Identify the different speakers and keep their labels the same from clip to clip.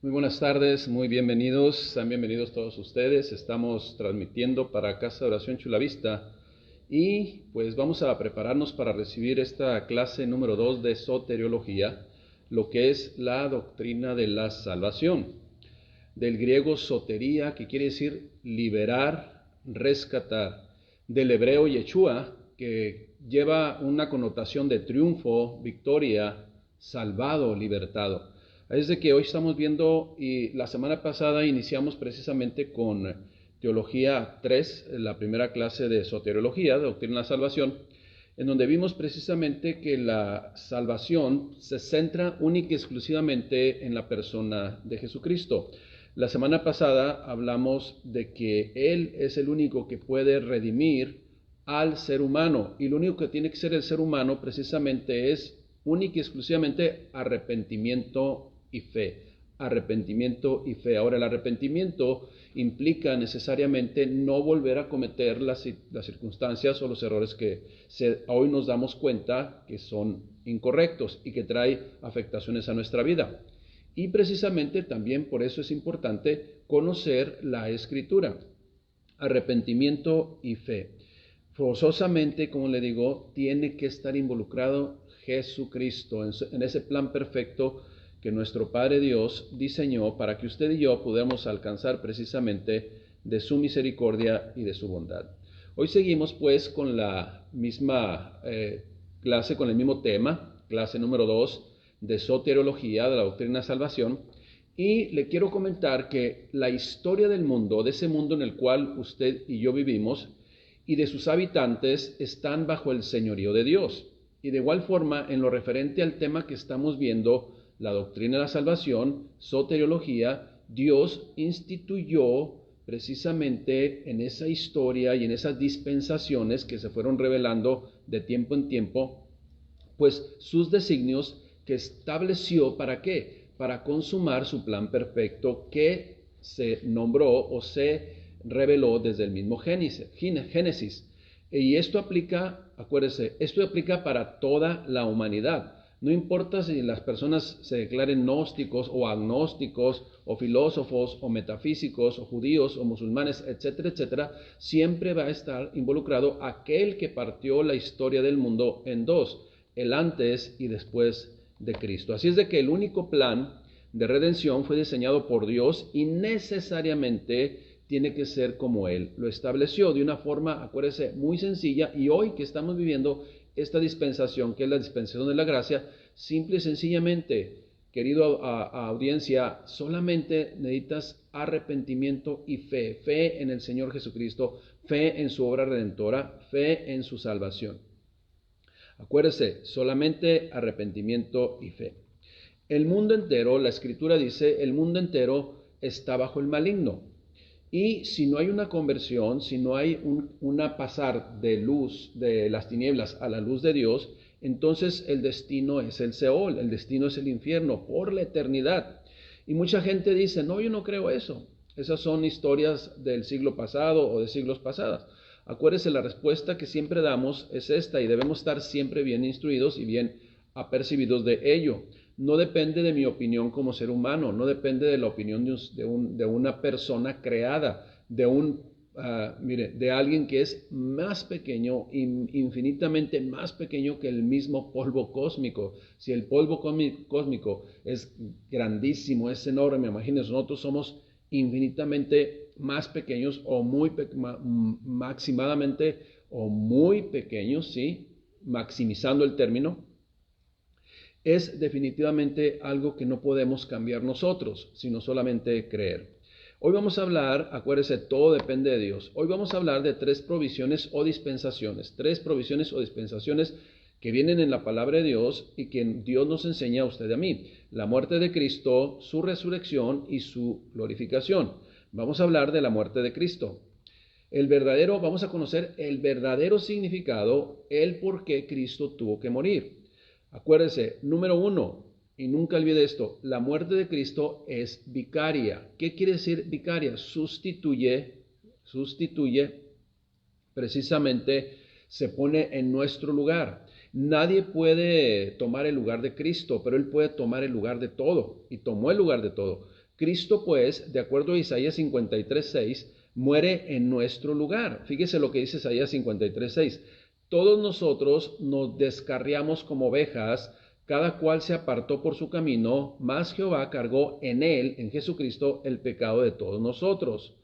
Speaker 1: Muy buenas tardes, muy bienvenidos, sean bienvenidos todos ustedes. Estamos transmitiendo para Casa de Oración Chula Vista y pues vamos a prepararnos para recibir esta clase número 2 de soteriología, lo que es la doctrina de la salvación. Del griego sotería, que quiere decir liberar, rescatar. Del hebreo Yeshua, que lleva una connotación de triunfo, victoria, salvado, libertado. Es de que hoy estamos viendo, y la semana pasada iniciamos precisamente con Teología 3, la primera clase de soteriología, de doctrina de la salvación, en donde vimos precisamente que la salvación se centra única y exclusivamente en la persona de Jesucristo. La semana pasada hablamos de que Él es el único que puede redimir al ser humano, y lo único que tiene que ser el ser humano precisamente es única y exclusivamente arrepentimiento y fe. Arrepentimiento y fe. Ahora, el arrepentimiento implica necesariamente no volver a cometer las circunstancias o los errores que hoy nos damos cuenta que son incorrectos y que trae afectaciones a nuestra vida. Y precisamente también por eso es importante conocer la Escritura. Arrepentimiento y fe. Forzosamente, como le digo, tiene que estar involucrado Jesucristo en ese plan perfecto que nuestro Padre Dios diseñó para que usted y yo podamos alcanzar precisamente de su misericordia y de su bondad. Hoy seguimos pues con la misma clase, con el mismo tema, clase número 2 de soteriología, de la doctrina de salvación, y le quiero comentar que la historia del mundo, de ese mundo en el cual usted y yo vivimos, y de sus habitantes están bajo el señorío de Dios. Y de igual forma, en lo referente al tema que estamos viendo, la doctrina de la salvación, soteriología, Dios instituyó precisamente en esa historia y en esas dispensaciones que se fueron revelando de tiempo en tiempo, pues sus designios que estableció ¿para qué? Para consumar su plan perfecto que se nombró o se reveló desde el mismo Génesis. Y esto aplica, acuérdese, esto aplica para toda la humanidad. No importa si las personas se declaren gnósticos o agnósticos o filósofos o metafísicos o judíos o musulmanes, etcétera, etcétera, siempre va a estar involucrado aquel que partió la historia del mundo en dos, el antes y después de Cristo. Así es de que el único plan de redención fue diseñado por Dios y necesariamente tiene que ser como Él lo estableció de una forma, acuérdese, muy sencilla. Y hoy que estamos viviendo esta dispensación, que es la dispensación de la gracia, simple y sencillamente, querido audiencia, solamente necesitas arrepentimiento y fe, fe en el Señor Jesucristo, fe en su obra redentora, fe en su salvación. Acuérdese, solamente arrepentimiento y fe. El mundo entero, la Escritura dice, el mundo entero está bajo el maligno. Y si no hay una conversión, si no hay una pasar de luz, de las tinieblas a la luz de Dios, entonces el destino es el Seol, el destino es el infierno por la eternidad. Y mucha gente dice, no, yo no creo eso. Esas son historias del siglo pasado o de siglos pasados. Acuérdese, la respuesta que siempre damos es esta y debemos estar siempre bien instruidos y bien apercibidos de ello. No depende de mi opinión como ser humano, no depende de la opinión de una persona creada, de alguien que es más pequeño, infinitamente más pequeño que el mismo polvo cósmico. Si el polvo cósmico es grandísimo, es enorme, imagínense, nosotros somos infinitamente más pequeños o maximadamente o muy pequeños, ¿sí? Maximizando el término. Es definitivamente algo que no podemos cambiar nosotros, sino solamente creer. Hoy vamos a hablar, acuérdese, todo depende de Dios. Hoy vamos a hablar de tres provisiones o dispensaciones que vienen en la palabra de Dios y que Dios nos enseña a usted y a mí. La muerte de Cristo, su resurrección y su glorificación. Vamos a hablar de la muerte de Cristo. Vamos a conocer el verdadero significado, el por qué Cristo tuvo que morir. Acuérdese, número 1, y nunca olvide esto, la muerte de Cristo es vicaria. ¿Qué quiere decir vicaria? Sustituye, precisamente se pone en nuestro lugar. Nadie puede tomar el lugar de Cristo, pero Él puede tomar el lugar de todo, y tomó el lugar de todo. Cristo, pues, de acuerdo a Isaías 53:6, muere en nuestro lugar. Fíjese lo que dice Isaías 53:6. Todos nosotros nos descarriamos como ovejas, cada cual se apartó por su camino, mas Jehová cargó en él, en Jesucristo, el pecado de todos nosotros.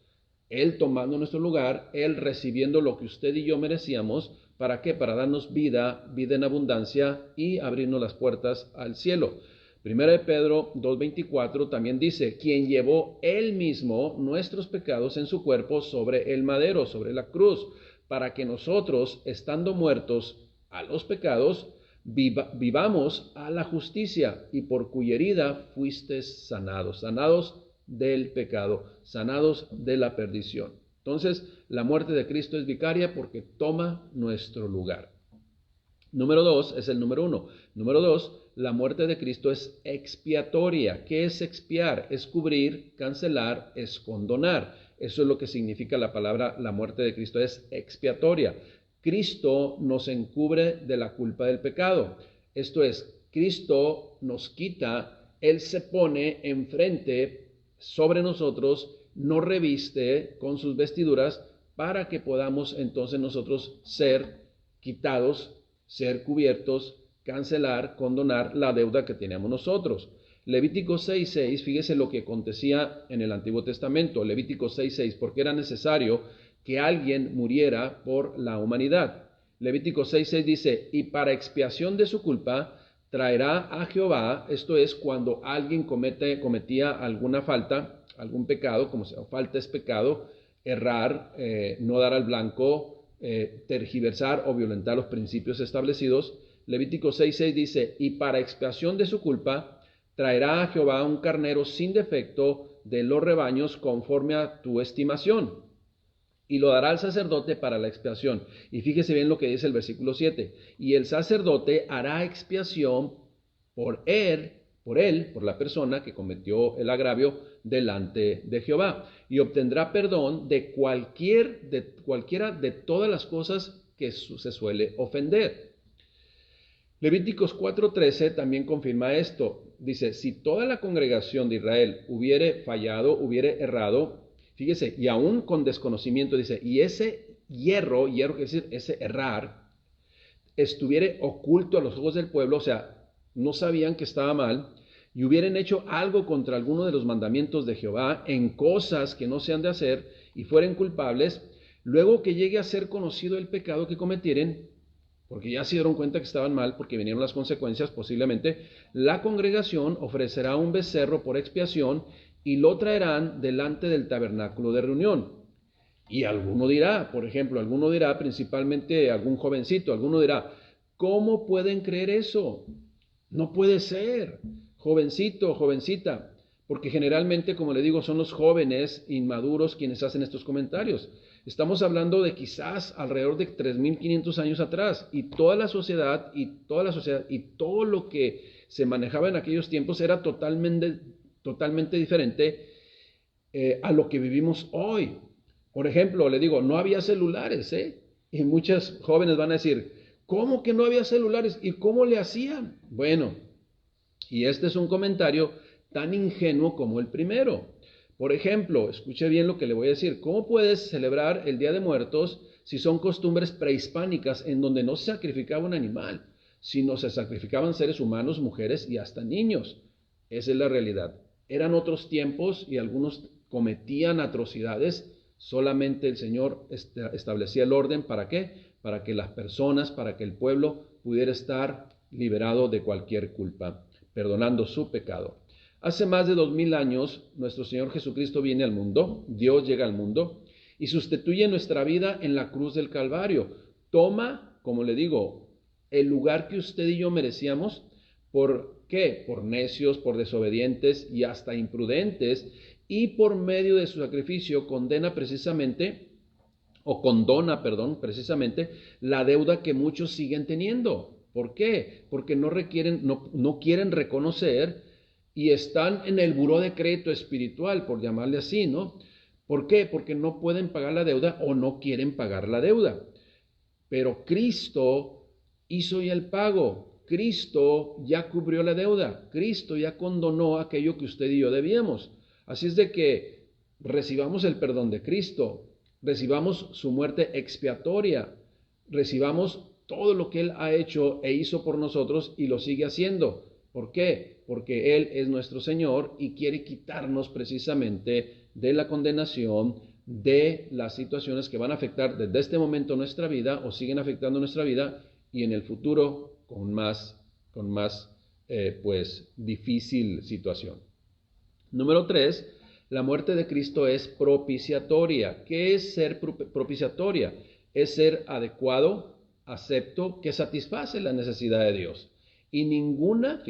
Speaker 1: Él tomando nuestro lugar, Él recibiendo lo que usted y yo merecíamos. ¿Para qué? Para darnos vida, vida en abundancia y abrirnos las puertas al cielo. Primera de Pedro 2:24 también dice, quien llevó Él mismo nuestros pecados en su cuerpo sobre el madero, sobre la cruz, para que nosotros, estando muertos a los pecados, vivamos a la justicia, y por cuya herida fuisteis sanados. Sanados del pecado, sanados de la perdición. Entonces, la muerte de Cristo es vicaria porque toma nuestro lugar. Número 2 es el número 1. Número 2, la muerte de Cristo es expiatoria. ¿Qué es expiar? Es cubrir, cancelar, es condonar. Eso es lo que significa la palabra, la muerte de Cristo es expiatoria. Cristo nos encubre de la culpa del pecado. Esto es, Cristo nos quita, Él se pone enfrente sobre nosotros, nos reviste con sus vestiduras para que podamos entonces nosotros ser quitados, ser cubiertos, cancelar, condonar la deuda que teníamos nosotros. Levítico 6:6, fíjese lo que acontecía en el Antiguo Testamento. Levítico 6:6, porque era necesario que alguien muriera por la humanidad. Levítico 6:6 dice, y para expiación de su culpa traerá a Jehová, esto es cuando alguien cometía alguna falta, algún pecado, como sea, falta es pecado, errar, no dar al blanco, tergiversar o violentar los principios establecidos. Levítico 6:6 dice, y para expiación de su culpa traerá a Jehová un carnero sin defecto de los rebaños conforme a tu estimación, y lo dará al sacerdote para la expiación. Y fíjese bien lo que dice el versículo 7. Y el sacerdote hará expiación por por la persona que cometió el agravio delante de Jehová. Y obtendrá perdón de cualquiera de todas las cosas que se suele ofender. Levíticos 4:13 también confirma esto. Dice, si toda la congregación de Israel hubiere fallado, hubiere errado, fíjese, y aún con desconocimiento, dice, y ese hierro quiere decir ese errar, estuviere oculto a los ojos del pueblo, o sea, no sabían que estaba mal, y hubieran hecho algo contra alguno de los mandamientos de Jehová en cosas que no se han de hacer, y fueren culpables, luego que llegue a ser conocido el pecado que cometieren, porque ya se dieron cuenta que estaban mal, porque vinieron las consecuencias posiblemente, la congregación ofrecerá un becerro por expiación, y lo traerán delante del tabernáculo de reunión. Y alguno dirá, por ejemplo, principalmente algún jovencito, alguno dirá, ¿cómo pueden creer eso? No puede ser, jovencito, jovencita, porque generalmente, como le digo, son los jóvenes inmaduros quienes hacen estos comentarios. Estamos hablando de quizás alrededor de 3.500 años atrás, y toda la sociedad y todo lo que se manejaba en aquellos tiempos era totalmente diferente a lo que vivimos hoy. Por ejemplo, le digo, no había celulares, y muchas jóvenes van a decir, ¿cómo que no había celulares? ¿Y cómo le hacían? Bueno, y este es un comentario tan ingenuo como el primero. Por ejemplo, escuche bien lo que le voy a decir. ¿Cómo puedes celebrar el Día de Muertos si son costumbres prehispánicas en donde no se sacrificaba un animal, sino se sacrificaban seres humanos, mujeres y hasta niños? Esa es la realidad. Eran otros tiempos y algunos cometían atrocidades. Solamente el Señor establecía el orden. ¿Para qué? Para que las personas, para que el pueblo pudiera estar liberado de cualquier culpa, perdonando su pecado. Hace más de 2000 años, nuestro Señor Jesucristo viene al mundo, Dios llega al mundo y sustituye nuestra vida en la cruz del Calvario. Toma, como le digo, el lugar que usted y yo merecíamos. ¿Por qué? Por necios, por desobedientes y hasta imprudentes, y por medio de su sacrificio condona precisamente la deuda que muchos siguen teniendo. ¿Por qué? Porque no quieren reconocer y están en el buró de crédito espiritual, por llamarle así, ¿no? ¿Por qué? Porque no pueden pagar la deuda o no quieren pagar la deuda. Pero Cristo hizo ya el pago. Cristo ya cubrió la deuda. Cristo ya condonó aquello que usted y yo debíamos. Así es de que recibamos el perdón de Cristo, recibamos su muerte expiatoria, recibamos todo lo que Él ha hecho e hizo por nosotros y lo sigue haciendo. ¿Por qué? Porque Él es nuestro Señor y quiere quitarnos precisamente de la condenación, de las situaciones que van a afectar desde este momento nuestra vida o siguen afectando nuestra vida y en el futuro con más pues difícil situación. Número 3, la muerte de Cristo es propiciatoria. ¿Qué es ser propiciatoria? Es ser adecuado, acepto, que satisface la necesidad de Dios. Y ninguna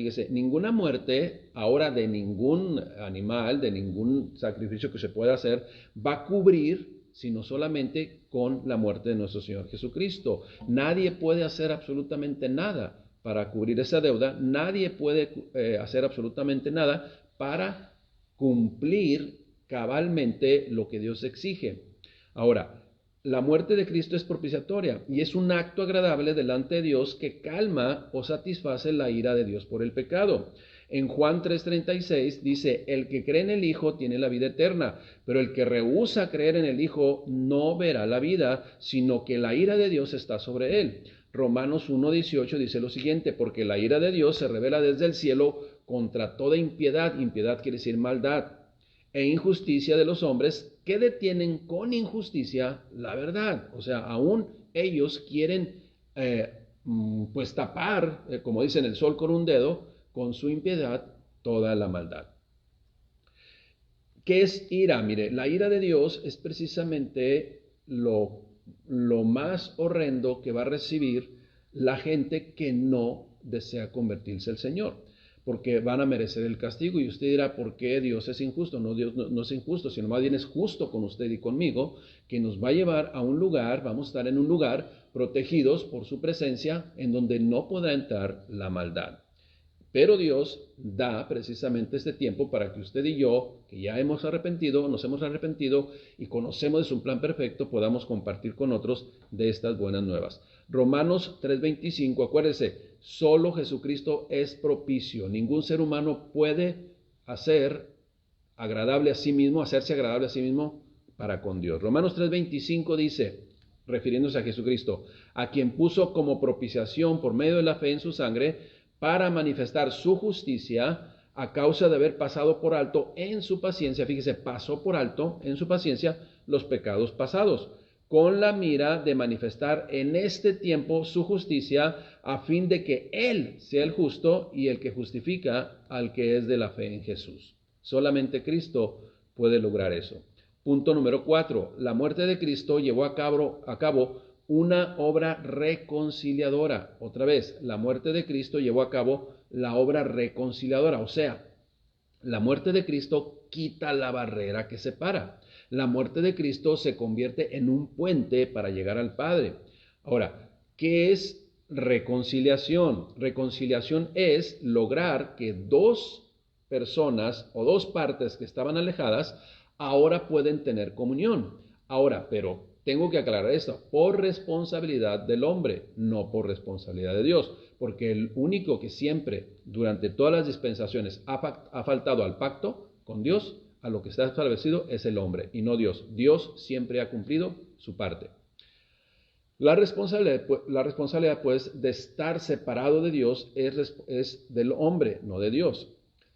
Speaker 1: muerte ahora de ningún animal, de ningún sacrificio que se pueda hacer, va a cubrir, sino solamente con la muerte de nuestro Señor Jesucristo. Nadie puede hacer absolutamente nada para cubrir esa deuda. Nadie puede hacer absolutamente nada para cumplir cabalmente lo que Dios exige. Ahora, la muerte de Cristo es propiciatoria y es un acto agradable delante de Dios que calma o satisface la ira de Dios por el pecado. En Juan 3:36 dice, el que cree en el Hijo tiene la vida eterna, pero el que rehúsa creer en el Hijo no verá la vida, sino que la ira de Dios está sobre él. Romanos 1:18 dice lo siguiente, porque la ira de Dios se revela desde el cielo contra toda impiedad, impiedad quiere decir maldad, e injusticia de los hombres que detienen con injusticia la verdad. O sea, aún ellos quieren pues tapar, como dicen, el sol con un dedo, con su impiedad, toda la maldad. ¿Qué es ira? Mire, la ira de Dios es precisamente lo más horrendo que va a recibir la gente que no desea convertirse al Señor, porque van a merecer el castigo. Y usted dirá, ¿por qué Dios es injusto? No, Dios no es injusto, sino más bien es justo con usted y conmigo, que nos va a llevar a un lugar, vamos a estar en un lugar protegidos por su presencia, en donde no podrá entrar la maldad. Pero Dios da precisamente este tiempo para que usted y yo, que ya nos hemos arrepentido y conocemos de su plan perfecto, podamos compartir con otros de estas buenas nuevas. Romanos 3:25, acuérdese, solo Jesucristo es propicio. Ningún ser humano puede hacerse agradable a sí mismo para con Dios. Romanos 3:25 dice, refiriéndose a Jesucristo, a quien puso como propiciación por medio de la fe en su sangre, para manifestar su justicia a causa de haber pasado por alto en su paciencia, fíjese, pasó por alto en su paciencia los pecados pasados, con la mira de manifestar en este tiempo su justicia, a fin de que Él sea el justo y el que justifica al que es de la fe en Jesús. Solamente Cristo puede lograr eso. Punto número 4. La muerte de Cristo llevó a cabo una obra reconciliadora. Otra vez, la muerte de Cristo llevó a cabo la obra reconciliadora. O sea, la muerte de Cristo quita la barrera que separa. La muerte de Cristo se convierte en un puente para llegar al Padre. Ahora, ¿qué es reconciliación? Reconciliación es lograr que dos personas o dos partes que estaban alejadas ahora pueden tener comunión. Ahora, pero tengo que aclarar esto, por responsabilidad del hombre, no por responsabilidad de Dios, porque el único que siempre, durante todas las dispensaciones, ha faltado al pacto con Dios, a lo que está establecido, es el hombre y no Dios. Dios siempre ha cumplido su parte. La responsabilidad, pues, de estar separado de Dios es del hombre, no de Dios.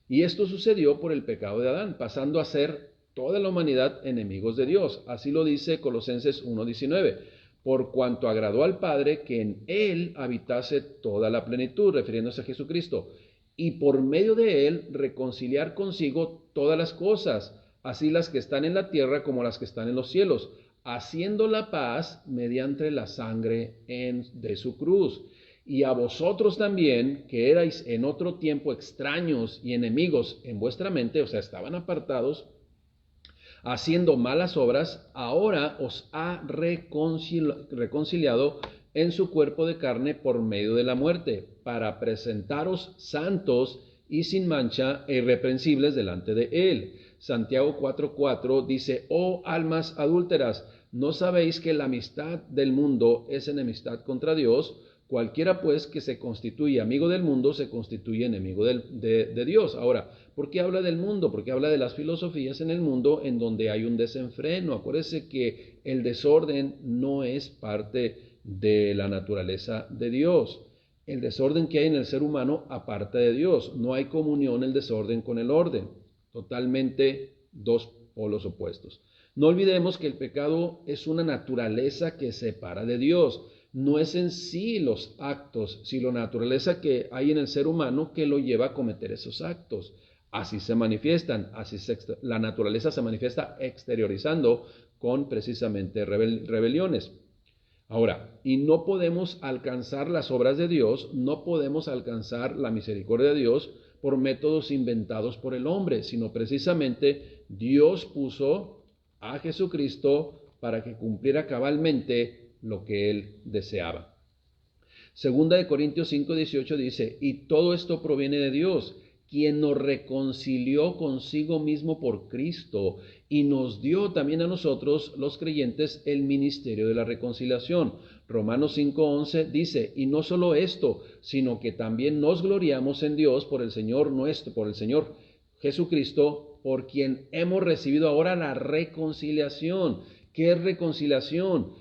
Speaker 1: Y esto sucedió por el pecado de Adán, pasando a ser toda la humanidad enemigos de Dios. Así lo dice Colosenses 1:19. Por cuanto agradó al Padre que en Él habitase toda la plenitud, refiriéndose a Jesucristo, y por medio de Él reconciliar consigo todas las cosas, así las que están en la tierra como las que están en los cielos, haciendo la paz mediante la sangre de su cruz. Y a vosotros también, que erais en otro tiempo extraños y enemigos en vuestra mente, o sea, estaban apartados, haciendo malas obras, ahora os ha reconciliado en su cuerpo de carne por medio de la muerte, para presentaros santos y sin mancha e irreprensibles delante de Él. Santiago 4:4 dice, oh almas adúlteras, ¿no sabéis que la amistad del mundo es enemistad contra Dios? Cualquiera pues que se constituye amigo del mundo se constituye enemigo de Dios. Ahora, ¿por qué habla del mundo? Porque habla de las filosofías en el mundo en donde hay un desenfreno. Acuérdese que el desorden no es parte de la naturaleza de Dios. El desorden que hay en el ser humano aparta de Dios. No hay comunión el desorden con el orden. Totalmente dos polos opuestos. No olvidemos que el pecado es una naturaleza que separa de Dios. No es en sí los actos, sino la naturaleza que hay en el ser humano que lo lleva a cometer esos actos. Así se manifiestan, la naturaleza se manifiesta exteriorizando con precisamente rebeliones. Ahora, y no podemos alcanzar las obras de Dios, no podemos alcanzar la misericordia de Dios por métodos inventados por el hombre, sino precisamente Dios puso a Jesucristo para que cumpliera cabalmente lo que él deseaba. Segunda de Corintios 5:18 dice, y todo esto proviene de Dios, quien nos reconcilió consigo mismo por Cristo y nos dio también a nosotros, los creyentes, el ministerio de la reconciliación. Romanos 5:11 dice, y no solo esto, sino que también nos gloriamos en Dios por el Señor nuestro, por el Señor Jesucristo, por quien hemos recibido ahora la reconciliación. ¿Qué es reconciliación?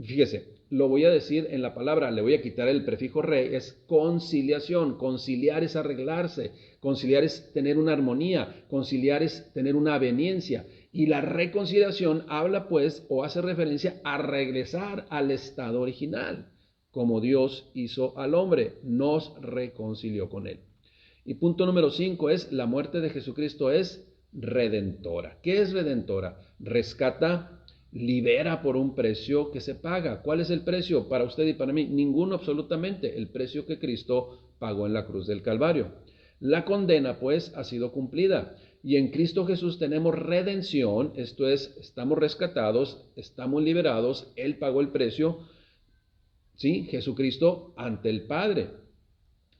Speaker 1: Fíjese, lo voy a decir en la palabra, le voy a quitar el prefijo re, es conciliación. Conciliar es arreglarse, conciliar es tener una armonía, conciliar es tener una aveniencia. Y la reconciliación habla pues o hace referencia a regresar al estado original, como Dios hizo al hombre, nos reconcilió con él. Y punto número 5 es, la muerte de Jesucristo es redentora. ¿Qué es redentora? Rescata, libera por un precio que se paga. ¿Cuál es el precio para usted y para mí? Ninguno absolutamente. El precio que Cristo pagó en la cruz del Calvario. La condena pues ha sido cumplida y en Cristo Jesús tenemos redención, esto es, estamos rescatados, estamos liberados, Él pagó el precio, ¿sí? Jesucristo ante el Padre,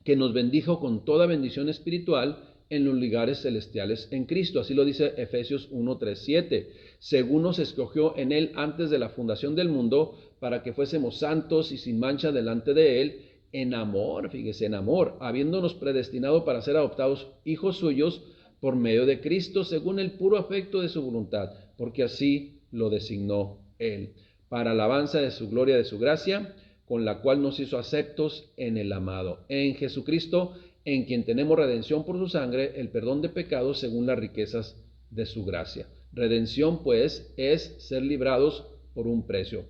Speaker 1: que nos bendijo con toda bendición espiritual en los lugares celestiales en Cristo. Así lo dice Efesios 1:3-7. Según nos escogió en Él antes de la fundación del mundo, para que fuésemos santos y sin mancha delante de Él, en amor, fíjese, en amor, habiéndonos predestinado para ser adoptados hijos suyos por medio de Cristo, según el puro afecto de su voluntad, porque así lo designó Él, para alabanza de su gloria, de su gracia, con la cual nos hizo aceptos en el amado, en Jesucristo, en quien tenemos redención por su sangre, el perdón de pecados según las riquezas de su gracia. Redención, pues, es ser librados por un precio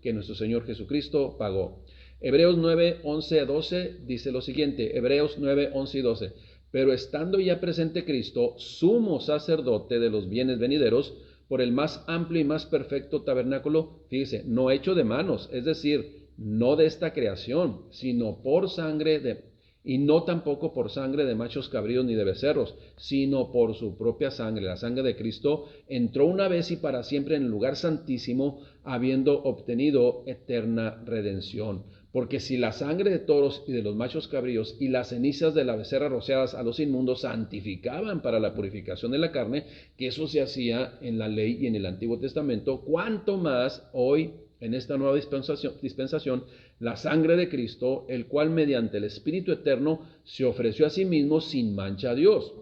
Speaker 1: que nuestro Señor Jesucristo pagó. Hebreos 9:11-12 dice lo siguiente, Hebreos 9:11-12, pero estando ya presente Cristo, sumo sacerdote de los bienes venideros, por el más amplio y más perfecto tabernáculo, fíjese, no hecho de manos, es decir, no de esta creación, sino por sangre y no tampoco por sangre de machos cabríos ni de becerros, sino por su propia sangre, la sangre de Cristo, entró una vez y para siempre en el lugar santísimo, habiendo obtenido eterna redención. Porque si la sangre de toros y de los machos cabríos y las cenizas de la becerra rociadas a los inmundos santificaban para la purificación de la carne, que eso se hacía en la ley y en el Antiguo Testamento, cuánto más hoy en esta nueva dispensación, la sangre de Cristo, el cual mediante el Espíritu Eterno se ofreció a sí mismo sin mancha a Dios.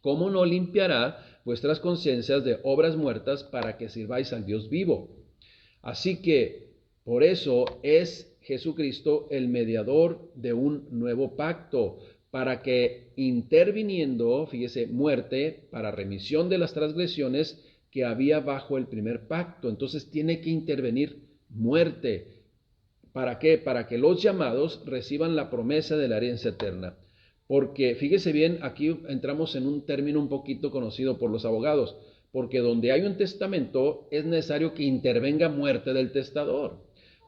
Speaker 1: ¿Cómo no limpiará vuestras conciencias de obras muertas para que sirváis al Dios vivo? Así que, por eso es Jesucristo el mediador de un nuevo pacto, para que interviniendo, fíjese, muerte para remisión de las transgresiones que había bajo el primer pacto. Entonces tiene que intervenir muerte. ¿Para qué? Para que los llamados reciban la promesa de la herencia eterna. Porque, fíjese bien, aquí entramos en un término un poquito conocido por los abogados, porque donde hay un testamento es necesario que intervenga muerte del testador,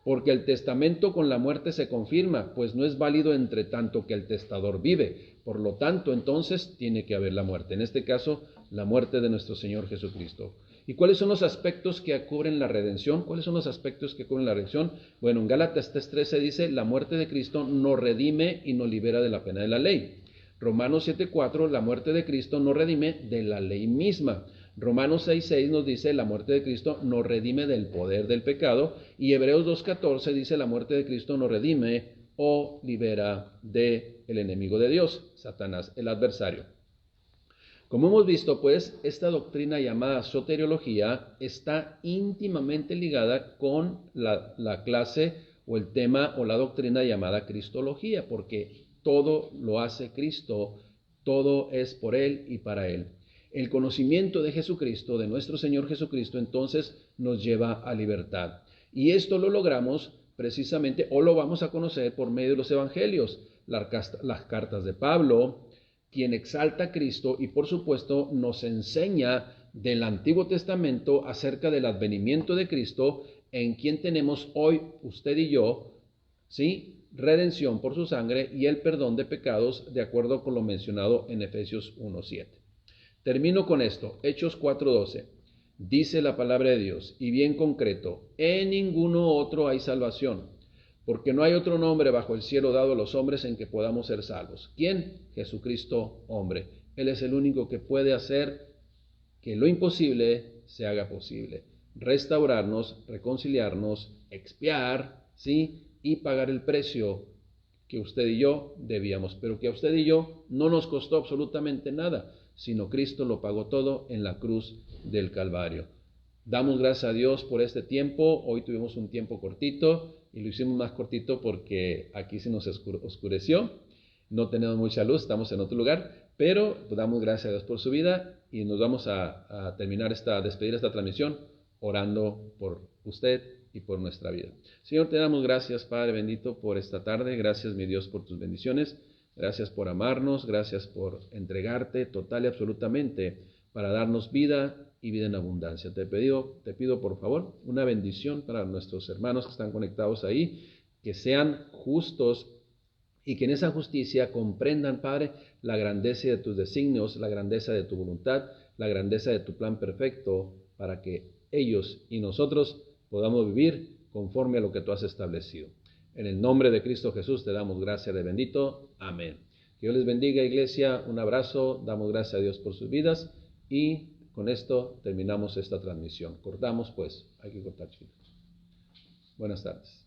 Speaker 1: porque el testamento con la muerte se confirma, pues no es válido entre tanto que el testador vive. Por lo tanto, entonces tiene que haber la muerte. En este caso, la muerte de nuestro Señor Jesucristo. ¿Y cuáles son los aspectos que cubren la redención? ¿Cuáles son los aspectos que cubren la redención? Bueno, en Gálatas 3:13 dice, la muerte de Cristo nos redime y nos libera de la pena de la ley. Romanos 7:4, la muerte de Cristo nos redime de la ley misma. Romanos 6:6 nos dice la muerte de Cristo nos redime del poder del pecado, y Hebreos 2:14 dice la muerte de Cristo nos redime o libera del enemigo de Dios, Satanás, el adversario. Como hemos visto, pues, esta doctrina llamada soteriología está íntimamente ligada con la clase o el tema o la doctrina llamada cristología, porque todo lo hace Cristo, todo es por Él y para Él. El conocimiento de Jesucristo, de nuestro Señor Jesucristo, entonces nos lleva a libertad. Y esto lo logramos precisamente, o lo vamos a conocer por medio de los evangelios, las cartas de Pablo, quien exalta a Cristo y por supuesto nos enseña del Antiguo Testamento acerca del advenimiento de Cristo, en quien tenemos hoy usted y yo, ¿sí?, redención por su sangre y el perdón de pecados, de acuerdo con lo mencionado en Efesios 1:7. Termino con esto, Hechos 4:12. Dice la palabra de Dios, y bien concreto, en ninguno otro hay salvación, porque no hay otro nombre bajo el cielo dado a los hombres en que podamos ser salvos. ¿Quién? Jesucristo, hombre. Él es el único que puede hacer que lo imposible se haga posible. Restaurarnos, reconciliarnos, expiar, ¿sí?, y pagar el precio que usted y yo debíamos, pero que a usted y yo no nos costó absolutamente nada, sino Cristo lo pagó todo en la cruz del Calvario. Damos gracias a Dios por este tiempo. Hoy tuvimos un tiempo cortito y lo hicimos más cortito porque aquí se nos oscureció. No tenemos mucha luz, estamos en otro lugar, pero damos gracias a Dios por su vida y nos vamos a despedir esta transmisión orando por usted y por nuestra vida. Señor, te damos gracias, Padre bendito, por esta tarde. Gracias, mi Dios, por tus bendiciones. Gracias por amarnos, gracias por entregarte total y absolutamente para darnos vida y vida en abundancia. Te pido por favor una bendición para nuestros hermanos que están conectados ahí, que sean justos y que en esa justicia comprendan, Padre, la grandeza de tus designios, la grandeza de tu voluntad, la grandeza de tu plan perfecto, para que ellos y nosotros podamos vivir conforme a lo que tú has establecido. En el nombre de Cristo Jesús te damos gracias de bendito. Amén. Que Dios les bendiga, iglesia. Un abrazo. Damos gracias a Dios por sus vidas. Y con esto terminamos esta transmisión. Cortamos, pues. Hay que cortar, chicos. Buenas tardes.